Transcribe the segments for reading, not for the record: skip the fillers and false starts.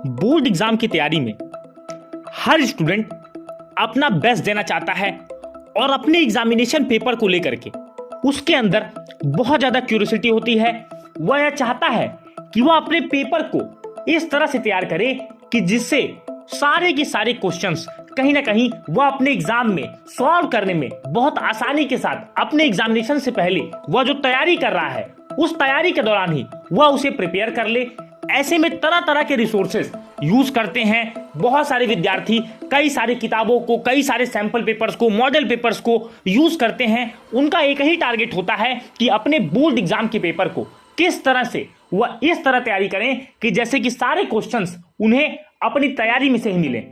Board exam की तैयारी में हर स्टूडेंट अपना बेस्ट देना चाहता है और अपने एग्जामिनेशन पेपर को लेकर के उसके अंदर बहुत ज्यादा क्यूरियोसिटी होती है। वह यह चाहता है कि वह अपने पेपर को इस तरह से तैयार करे कि जिससे सारे के सारे क्वेश्चंस कहीं ना कहीं वह अपने एग्जाम में सॉल्व करने में बहुत आसानी के साथ अपने एग्जामिनेशन से पहले वह जो तैयारी कर रहा है उस तैयारी के दौरान ही वह उसे प्रिपेयर कर ले। ऐसे में तरह तरह के रिसोर्सेज यूज करते हैं बहुत सारे विद्यार्थी, कई सारी किताबों को, कई सारे सैंपल पेपर्स को, मॉडल पेपर्स को यूज करते हैं। उनका एक ही टारगेट होता है कि अपने बोर्ड एग्जाम के पेपर को किस तरह से वह इस तरह तैयारी करें कि जैसे कि सारे क्वेश्चंस उन्हें अपनी तैयारी में से ही मिले।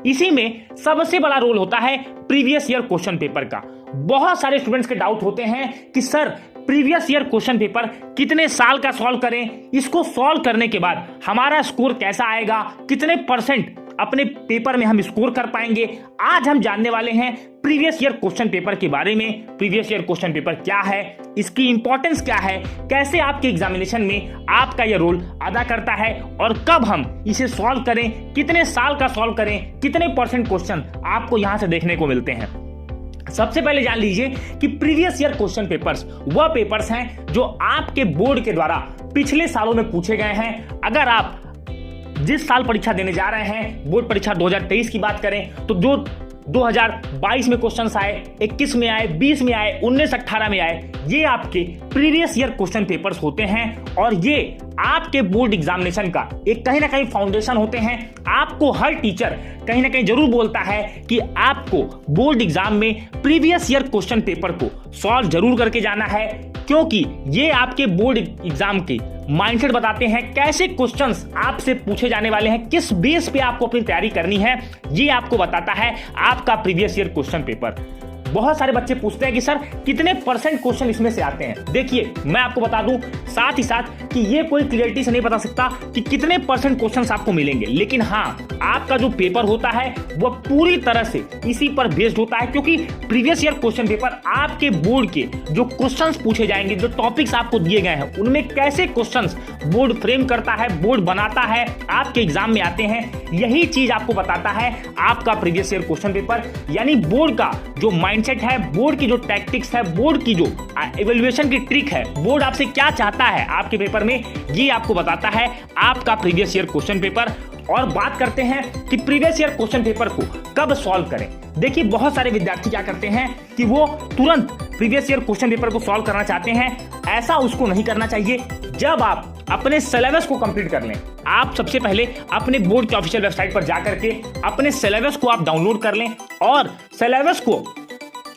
इसी में सबसे बड़ा रोल होता है प्रीवियस ईयर क्वेश्चन पेपर का। बहुत सारे स्टूडेंट्स के डाउट होते हैं कि sir previous year question paper कितने साल का सॉल्व करें, इसको सॉल्व करने के बाद हमारा स्कोर कैसा आएगा, कितने परसेंट अपने पेपर में हम स्कोर कर पाएंगे। आज हम जानने वाले हैं प्रीवियस ईयर क्वेश्चन पेपर के बारे में। प्रीवियस ईयर क्वेश्चन पेपर क्या है, इसकी इंपॉर्टेंस क्या है, कैसे आपके एग्जामिनेशन में आपका यह रोल अदा करता है और कब हम इसे सॉल्व करें, कितने साल का सॉल्व करें, कितने परसेंट क्वेश्चन आपको यहां से देखने को मिलते हैं। सबसे पहले जान लीजिए कि प्रीवियस ईयर क्वेश्चन पेपर्स वह पेपर्स हैं जो आपके बोर्ड के द्वारा पिछले सालों में पूछे गए हैं। अगर आप जिस साल परीक्षा देने जा रहे हैं, बोर्ड परीक्षा 2023 की बात करें, तो जो 2022 में क्वेश्चंस आए, 21 में आए, 20 में आए, 19, 18 में आए, ये आपके प्रीवियस ईयर क्वेश्चन पेपर्स होते हैं और ये आपके बोर्ड एग्जामिनेशन का एक कहीं ना कहीं फाउंडेशन होते हैं। आपको हर टीचर कहीं ना कहीं जरूर बोलता है कि आपको बोर्ड एग्जाम में प्रीवियस ईयर क्वेश्चन पेपर को सॉल्व जरूर करके जाना है, क्योंकि ये आपके बोर्ड एग्जाम के माइंडसेट बताते हैं, कैसे क्वेश्चंस आपसे पूछे जाने वाले हैं, किस बेस पे आपको अपनी तैयारी करनी है, ये आपको बताता है आपका प्रीवियस ईयर क्वेश्चन पेपर। बहुत सारे बच्चे पूछते हैं कि सर कितने परसेंट क्वेश्चन इसमें से आते हैं। देखिए मैं आपको बता दूं साथ ही साथ कि ये कोई क्लियरिटी से नहीं बता सकता कि कितने परसेंट क्वेश्चंस आपको मिलेंगे, लेकिन हाँ आपका जो पेपर होता है वह पूरी तरह से इसी पर बेस्ड होता है, क्योंकि प्रीवियस ईयर क्वेश्चन पेपर आपके बोर्ड के जो क्वेश्चंस पूछे जाएंगे, जो टॉपिक्स आपको दिए गए हैं, उनमें कैसे क्वेश्चंस बोर्ड फ्रेम करता है, बोर्ड बनाता है, आपके एग्जाम में आते हैं, यही चीज आपको बताता है आपका प्रीवियस ईयर क्वेश्चन पेपर। यानी बोर्ड का जो माइंडसेट है, बोर्ड की जो टैक्टिक्स है, बोर्ड की जो इवैल्यूएशन की ट्रिक है, बोर्ड आपसे क्या चाहता है आपके पेपर में, ये आपको बताता है आपका प्रीवियस ईयर क्वेश्चन पेपर। और बात करते हैं कि प्रीवियस ईयर क्वेश्चन पेपर को कब सॉल्व करें। देखिए बहुत सारे विद्यार्थी क्या करते हैं कि वो तुरंत प्रीवियस ईयर क्वेश्चन पेपर को सॉल्व करना चाहते हैं। ऐसा उसको नहीं करना चाहिए। जब आप अपने सिलेबस को कंप्लीट कर लें, आप सबसे पहले अपने बोर्ड के ऑफिशियल वेबसाइट पर जाकर के अपने सिलेबस को आप डाउनलोड कर लें और सिलेबस को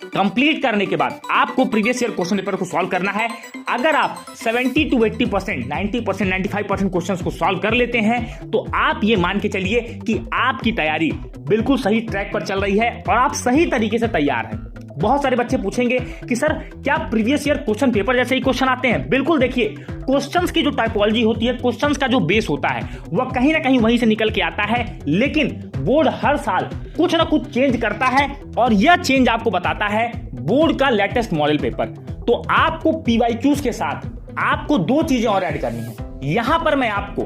कंप्लीट करने के बाद आपको प्रीवियस ईयर क्वेश्चन पेपर को सॉल्व करना है। अगर आप 70 to 80%, 90%, 95% क्वेश्चंस को सॉल्व कर लेते हैं तो आप ये मान के चलिए कि आपकी तैयारी बिल्कुल सही ट्रैक पर चल रही है और आप सही तरीके से तैयार हैं। बहुत सारे बच्चे पूछेंगे कि सर क्या प्रीवियस ईयर क्वेश्चन पेपर जैसे ही क्वेश्चन आते हैं? बिल्कुल, देखिए क्वेश्चंस की जो टाइपोलॉजी होती है, क्वेश्चंस का जो बेस होता है, वह कहीं ना कहीं वहीं से निकल के आता है, लेकिन बोर्ड हर साल कुछ ना कुछ चेंज करता है और यह चेंज आपको बताता है बोर्ड का लेटेस्ट मॉडल पेपर। तो आपको पीवाईक्यूज के साथ आपको दो चीजें और ऐड करनी है। यहां पर मैं आपको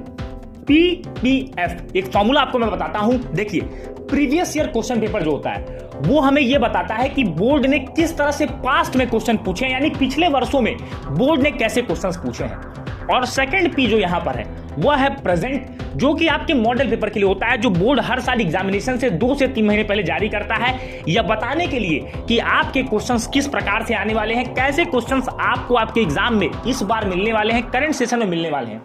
पीपीएफ एक फॉर्मूला आपको मैं बताता हूं। देखिए प्रीवियस ईयर क्वेश्चन पेपर जो होता है वो हमें यह बताता है कि बोर्ड ने किस तरह से पास्ट में क्वेश्चन पूछे हैं, यानी पिछले वर्षों में बोर्ड ने कैसे क्वेश्चंस पूछे हैं। और सेकंड पी जो यहां पर है वह है प्रेजेंट, जो कि आपके मॉडल पेपर के लिए होता है, जो बोर्ड हर साल एग्जामिनेशन से 2 से 3 महीने पहले जारी करता है, यह बताने के लिए कि आपके क्वेश्चंस किस प्रकार से आने वाले हैं, कैसे क्वेश्चंस आपको आपके एग्जाम में इस बार मिलने वाले हैं, करंट सेशन में मिलने वाले हैं।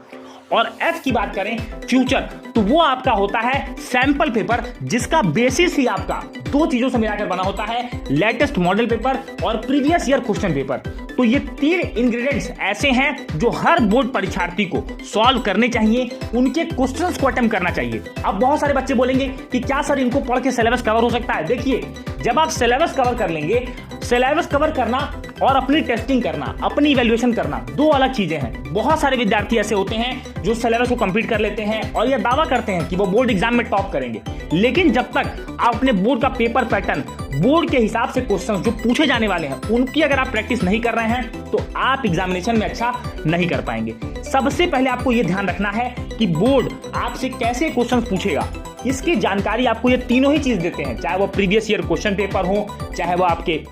और एफ की बात करें फ्यूचर, तो वो आपका होता है सैंपल पेपर, जिसका बेसिस ही आपका दो चीजों से मिलाकर बना होता है, लेटेस्ट मॉडल पेपर और प्रीवियस ईयर क्वेश्चन पेपर। तो ये 3 इंग्रेडिएंट्स ऐसे हैं जो हर बोर्ड परीक्षार्थी को सॉल्व करने चाहिए, उनके क्वेश्चंस को अटेम्प्ट करना चाहिए। अब बहुत सारे बच्चे बोलेंगे कि क्या सर इनको पढ़ के सिलेबस कवर हो सकता है? देखिए जब आप सिलेबस कवर कर लेंगे, सिलेबस कवर करना और अपनी टेस्टिंग करना, अपनी इवैल्यूएशन करना, दो अलग चीजें हैं। बहुत सारे विद्यार्थी ऐसे होते हैं जो सिलेबस को कंप्लीट कर लेते हैं और यह दावा करते हैं कि वो बोर्ड एग्जाम में टॉप करेंगे, लेकिन जब तक आप अपने बोर्ड का पेपर पैटर्न, बोर्ड के हिसाब से क्वेश्चंस जो पूछे जाने वाले हैं उनकी अगर आप प्रैक्टिस नहीं कर रहे हैं तो आप एग्जामिनेशन में अच्छा नहीं कर पाएंगे। सबसे पहले आपको यह ध्यान रखना है कि बोर्ड आपसे कैसे क्वेश्चन पूछेगा, इसकी जानकारी आपको ये तीनों ही चीज देते हैं, चाहे वो प्रीवियस ईयर क्वेश्चन पेपर हो, चाहे वो आपके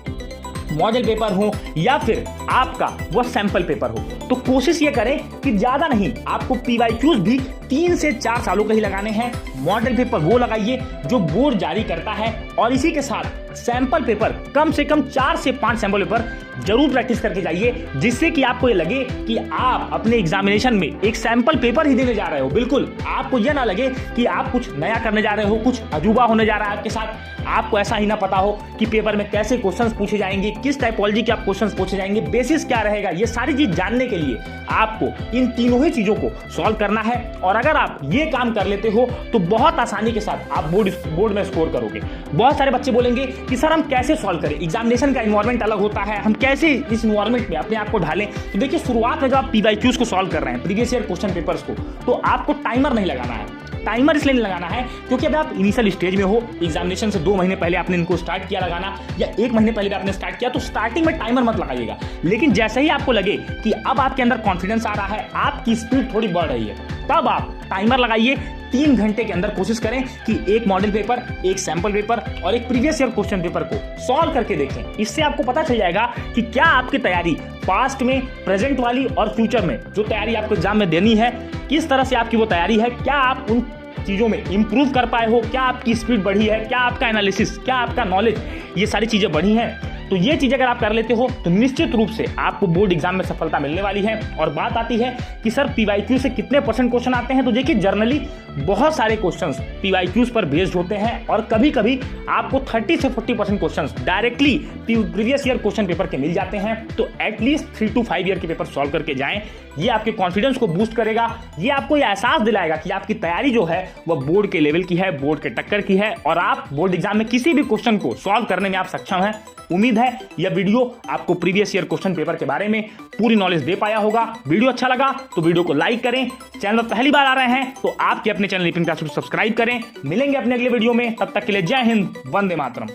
मॉडल पेपर हो, या फिर आपका वो सैंपल पेपर हो। तो कोशिश ये करें कि ज्यादा नहीं, आपको PYQs भी 3 से 4 सालों के ही लगाने हैं। मॉडल पेपर वो लगाइए जो बोर्ड जारी करता है, और इसी के साथ सैंपल पेपर कम से कम 4 से 5 सैंपल पेपर जरूर प्रैक्टिस करके जाइए, जिससे कि आपको ये लगे कि आप अपने एग्जामिनेशन में एक सैंपल पेपर ही देने जा रहे हो। बिल्कुल आपको यह ना लगे कि आप कुछ नया करने जा रहे हो, कुछ अजूबा होने जा रहा है आपके साथ। आपको ऐसा ही ना पता हो कि पेपर में कैसे क्वेश्चंस पूछे जाएंगे, किस टाइपोलॉजी के आप क्वेश्चंस पूछे जाएंगे, बेसिस क्या रहेगा, ये सारी चीज जानने के लिए आपको इन तीनों ही चीजों को सॉल्व करना है। और अगर आप ये काम कर लेते हो तो बहुत आसानी के साथ आप बोर्ड में स्कोर करोगे। बहुत सारे बच्चे बोलेंगे कि सर हम कैसे सॉल्व करें, एग्जामिनेशन का इन्वायरमेंट अलग होता है, हम कैसे इस इन्वायरमेंट में अपने आप को ढालें। तो देखिए, शुरुआत में जब आप PYQs को सॉल्व कर रहे हैं, प्रीवियस ईयर क्वेश्चन पेपर्स को, तो आपको टाइमर नहीं लगाना है। टाइमर इसलिए नहीं लगाना है क्योंकि अभी आप इनिशियल स्टेज में हो, एग्जामिनेशन से 2 महीने पहले आपने इनको स्टार्ट किया लगाना, या 1 महीने पहले भी आपने स्टार्ट किया, तो स्टार्टिंग में टाइमर मत लगाइएगा। लेकिन जैसे ही आपको लगे कि अब आपके अंदर कॉन्फिडेंस आ रहा है, आपकी स्पीड थोड़ी बढ़ रही है, तब आप टाइमर लगाइए। 3 घंटे के अंदर कोशिश करें कि एक मॉडल पेपर, एक सैंपल पेपर और एक प्रीवियस ईयर क्वेश्चन पेपर को सॉल्व करके देखें। इससे आपको पता चल जाएगा कि क्या आपकी तैयारी पास्ट में, प्रेजेंट वाली और फ्यूचर में जो तैयारी आपको एग्जाम में देनी है, किस तरह से आपकी वो तैयारी है, क्या आप उन चीजों में इंप्रूव कर पाए हो, क्या आपकी स्पीड बढ़ी है, क्या आपका एनालिसिस, क्या आपका नॉलेज, ये सारी चीजें बढ़ी हैं। तो ये चीज अगर आप कर लेते हो तो निश्चित रूप से आपको बोर्ड एग्जाम में सफलता मिलने वाली है। और बात आती है कि सर PYQ से कितने % क्वेश्चन आते हैं, तो देखिए जनरली बहुत सारे क्वेश्चंस PYQs पर बेस्ड होते हैं, और कभी कभी आपको 30 से 40% questions directly previous year question paper के मिल जाते हैं। तो एटलीस्ट 3 to 5 ईयर के पेपर सॉल्व करके जाएं। ये आपके कॉन्फिडेंस को बूस्ट करेगा, ये आपको ये एहसास दिलाएगा कि आपकी तैयारी जो है वह बोर्ड के लेवल की है, बोर्ड के टक्कर की है, और आप बोर्ड एग्जाम में किसी भी क्वेश्चन को सॉल्व करने में आप सक्षम हैं। उम्मीद है यह वीडियो आपको प्रीवियस ईयर क्वेश्चन पेपर के बारे में पूरी नॉलेज दे पाया होगा। वीडियो अच्छा लगा तो वीडियो को लाइक करें, चैनल पर पहली बार आ रहे हैं तो आपके अपने चैनल लिपिंग क्लास को सब्सक्राइब करें। मिलेंगे अपने अगले वीडियो में, तब तक के लिए जय हिंद, वंदे मातरम।